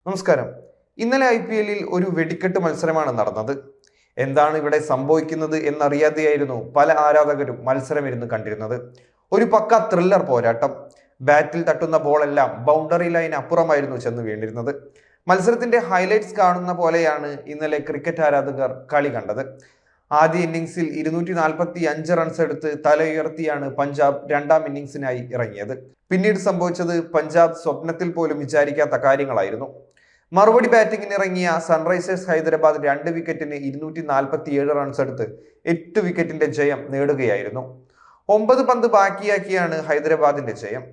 നമസ്കാരം. ഇന്നലെ IPL-ൽ ഒരു വെടിക്കെട്ട് മത്സരമാണ് നടന്നത്. എന്താണ് ഇവിടെ സംഭവിക്കുന്നത് എന്നറിയാതെയായിരുന്നു പല ആരാധകരും മത്സരം ഇരുന്ന് കണ്ടിരുന്നത്. ഒരു പക്ക ത്രില്ലർ പോരാട്ടം. ബാറ്റിൽ തട്ടുന്ന ബോളെല്ലാം ബൗണ്ടറി ലൈൻ അപ്പുറമായിരുന്നു ചെന്ന് വീണിരുന്നത്. മത്സരത്തിന്റെ ഹൈലൈറ്റ്സ് കാണുന്ന പോലെയാണ് ഇന്നലെ ക്രിക്കറ്റ് ആരാധകർ കളി കണ്ടത്. ആദ്യ ഇന്നിംഗ്സിൽ 245 റൺസ് എടുത്ത് തലയുയർത്തിയാണ് പഞ്ചാബ് രണ്ടാം ഇന്നിംഗ്സിനായി ഇറങ്ങിയത്. പിന്നീട് സംഭവിച്ചത് പഞ്ചാബ് സ്വപ്നത്തിൽ പോലും വിചാരിക്കാത്ത കാര്യങ്ങളായിരുന്നു. മറുപടി ബാറ്റിംഗിന് ഇറങ്ങിയ സൺറൈസേഴ്സ് ഹൈദരാബാദ് 2 വിക്കറ്റിന് 247 റൺസ് എടുത്ത് 8 വിക്കറ്റിന്റെ ജയം നേടുകയായിരുന്നു. 9 പന്ത് ബാക്കിയാക്കിയാണ് ഹൈദരാബാദിന്റെ ജയം.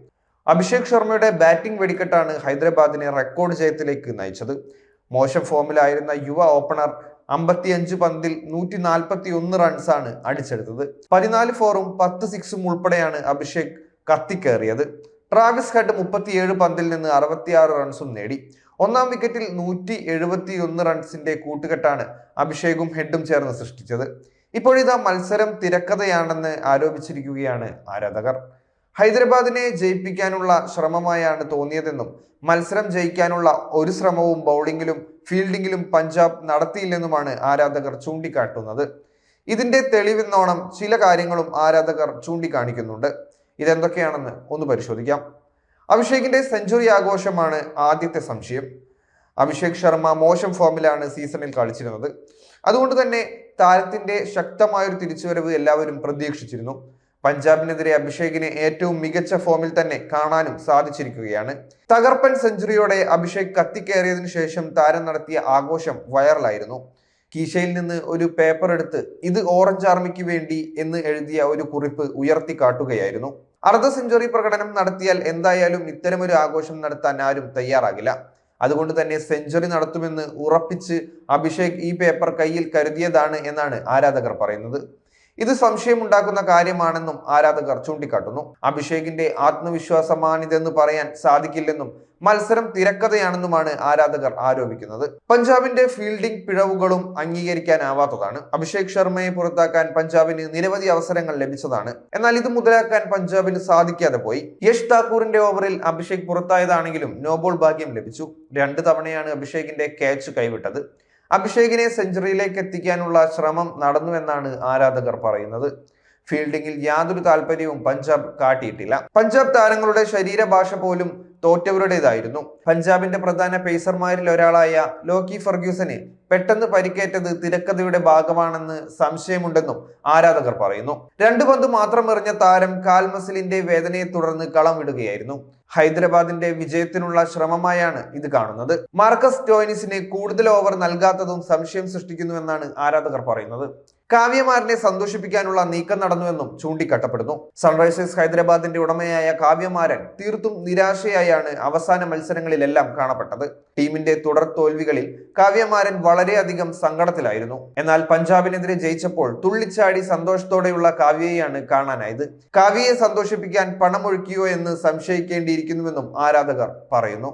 അഭിഷേക് ശർമ്മയുടെ ബാറ്റിംഗ് വെടിക്കെട്ടാണ് ഹൈദരാബാദിനെ റെക്കോർഡ് ജയത്തിലേക്ക് നയിച്ചത്. മോശം ഫോമിലായിരുന്ന യുവ ഓപ്പണർ 55 പന്തിൽ 141 റൺസാണ് അടിച്ചെടുത്തത്. 14 ഫോറും 10 സിക്സും ഉൾപ്പെടെയാണ് അഭിഷേക് കത്തിക്കേറിയത്. ട്രാവിസ് ഹെഡ് 37 പന്തിൽ നിന്ന് 66 റൺസും നേടി. ഒന്നാം വിക്കറ്റിൽ 171 റൺസിന്റെ കൂട്ടുകെട്ടാണ് അഭിഷേകും ഹെഡും ചേർന്ന് സൃഷ്ടിച്ചത്. ഇപ്പോഴിതാ മത്സരം തിരക്കഥയാണെന്ന് ആരോപിച്ചിരിക്കുകയാണ് ആരാധകർ. ഹൈദരാബാദിനെ ജയിപ്പിക്കാനുള്ള ശ്രമമായാണ് തോന്നിയതെന്നും മത്സരം ജയിക്കാനുള്ള ഒരു ശ്രമവും ബൗളിംഗിലും ഫീൽഡിംഗിലും പഞ്ചാബ് നടത്തിയില്ലെന്നുമാണ് ആരാധകർ ചൂണ്ടിക്കാട്ടുന്നത്. ഇതിന്റെ തെളിവെന്നോണം ചില കാര്യങ്ങളും ആരാധകർ ചൂണ്ടിക്കാണിക്കുന്നുണ്ട്. ഇതെന്തൊക്കെയാണെന്ന് ഒന്ന് പരിശോധിക്കാം. അഭിഷേകിന്റെ സെഞ്ചുറി ആഘോഷമാണ് ആദ്യത്തെ സംശയം. അഭിഷേക് ശർമ്മ മോശം ഫോമിലാണ് സീസണിൽ കളിച്ചിരുന്നത്. അതുകൊണ്ട് തന്നെ താരത്തിന്റെ ശക്തമായൊരു തിരിച്ചുവരവ് എല്ലാവരും പ്രതീക്ഷിച്ചിരുന്നു. പഞ്ചാബിനെതിരെ അഭിഷേകിനെ ഏറ്റവും മികച്ച ഫോമിൽ തന്നെ കാണാനും സാധിച്ചിരിക്കുകയാണ്. തകർപ്പൻ സെഞ്ചുറിയോടെ അഭിഷേക് കത്തിക്കേറിയതിനു ശേഷം താരം നടത്തിയ ആഘോഷം വൈറലായിരുന്നു. കീശയിൽ നിന്ന് ഒരു പേപ്പർ എടുത്ത് ഇത് ഓറഞ്ച് ആർമിക്ക് വേണ്ടി എന്ന് എഴുതിയ ഒരു കുറിപ്പ് ഉയർത്തി കാട്ടുകയായിരുന്നു. അർദ്ധ സെഞ്ചുറി പ്രകടനം നടത്തിയാൽ എന്തായാലും ഇത്തരമൊരു ആഘോഷം നടത്താൻ ആരും തയ്യാറാകില്ല. അതുകൊണ്ട് തന്നെ സെഞ്ചുറി നടത്തുമെന്ന് ഉറപ്പിച്ച് അഭിഷേക് ഈ പേപ്പർ കയ്യിൽ കരുതിയതാണ് എന്നാണ് ആരാധകർ പറയുന്നത്. ഇത് സംശയമുണ്ടാക്കുന്ന കാര്യമാണെന്നും ആരാധകർ ചൂണ്ടിക്കാട്ടുന്നു. അഭിഷേകിന്റെ ആത്മവിശ്വാസമാണിതെന്ന് പറയാൻ സാധിക്കില്ലെന്നും മത്സരം തിരക്കഥയാണെന്നുമാണ് ആരാധകർ ആരോപിക്കുന്നത്. പഞ്ചാബിന്റെ ഫീൽഡിംഗ് പിഴവുകളും അംഗീകരിക്കാനാവാത്തതാണ്. അഭിഷേക് ശർമ്മയെ പുറത്താക്കാൻ പഞ്ചാബിന് നിരവധി അവസരങ്ങൾ ലഭിച്ചതാണ്. എന്നാൽ ഇത് മുതലാക്കാൻ പഞ്ചാബിന് സാധിക്കാതെ പോയി. യഷ് താക്കൂറിന്റെ ഓവറിൽ അഭിഷേക് പുറത്തായതാണെങ്കിലും നോബോൾ ഭാഗ്യം ലഭിച്ചു. 2 തവണയാണ് അഭിഷേകിന്റെ ക്യാച്ച് കൈവിട്ടത്. അഭിഷേകിനെ സെഞ്ചുറിയിലേക്ക് എത്തിക്കാനുള്ള ശ്രമം നടന്നുവെന്നാണ് ആരാധകർ പറയുന്നത്. ഫീൽഡിംഗിൽ യാതൊരു താല്പര്യവും പഞ്ചാബ് കാട്ടിയിട്ടില്ല. പഞ്ചാബ് താരങ്ങളുടെ ശരീരഭാഷ പോലും തോറ്റവരുടേതായിരുന്നു. പഞ്ചാബിന്റെ പ്രധാന പേസർമാരിൽ ഒരാളായ ലോക്കി ഫെർഗ്യൂസന് പെട്ടെന്ന് പരിക്കേറ്റത് തിരക്കഥയുടെ ഭാഗമാണെന്ന് സംശയമുണ്ടെന്നും ആരാധകർ പറയുന്നു. 2 പന്ത് മാത്രം എറിഞ്ഞ താരം കാൽമസിലിന്റെ വേദനയെ തുടർന്ന് കളം വിടുകയായിരുന്നു. ഹൈദരാബാദിന്റെ വിജയത്തിനുള്ള ശ്രമമായാണ് ഇത് കാണുന്നത്. മാർക്കസ് സ്റ്റോയിനിസിന് കൂടുതൽ ഓവർ നൽകാത്തതും സംശയം സൃഷ്ടിക്കുന്നുവെന്നാണ് ആരാധകർ പറയുന്നത്. കാവ്യമാരനെ സന്തോഷിപ്പിക്കാനുള്ള നീക്കം നടന്നുവെന്നും ചൂണ്ടിക്കാട്ടപ്പെടുന്നു. സൺറൈസേഴ്സ് ഹൈദരാബാദിന്റെ ഉടമയായ കാവ്യമാരൻ തീർത്തും നിരാശയായാണ് അവസാന മത്സരങ്ങളിലെല്ലാം കാണപ്പെട്ടത്. ടീമിന്റെ തുടർ തോൽവികളിൽ കാവ്യമാരൻ വളരെയധികം സങ്കടത്തിലായിരുന്നു. എന്നാൽ പഞ്ചാബിനെതിരെ ജയിച്ചപ്പോൾ തുള്ളിച്ചാടി സന്തോഷത്തോടെയുള്ള കാവ്യയെയാണ് കാണാനായത്. കാവ്യയെ സന്തോഷിപ്പിക്കാൻ പണമൊഴുക്കിയോ എന്ന് സംശയിക്കേണ്ടിയിരിക്കുന്നുവെന്നും ആരാധകർ പറയുന്നു.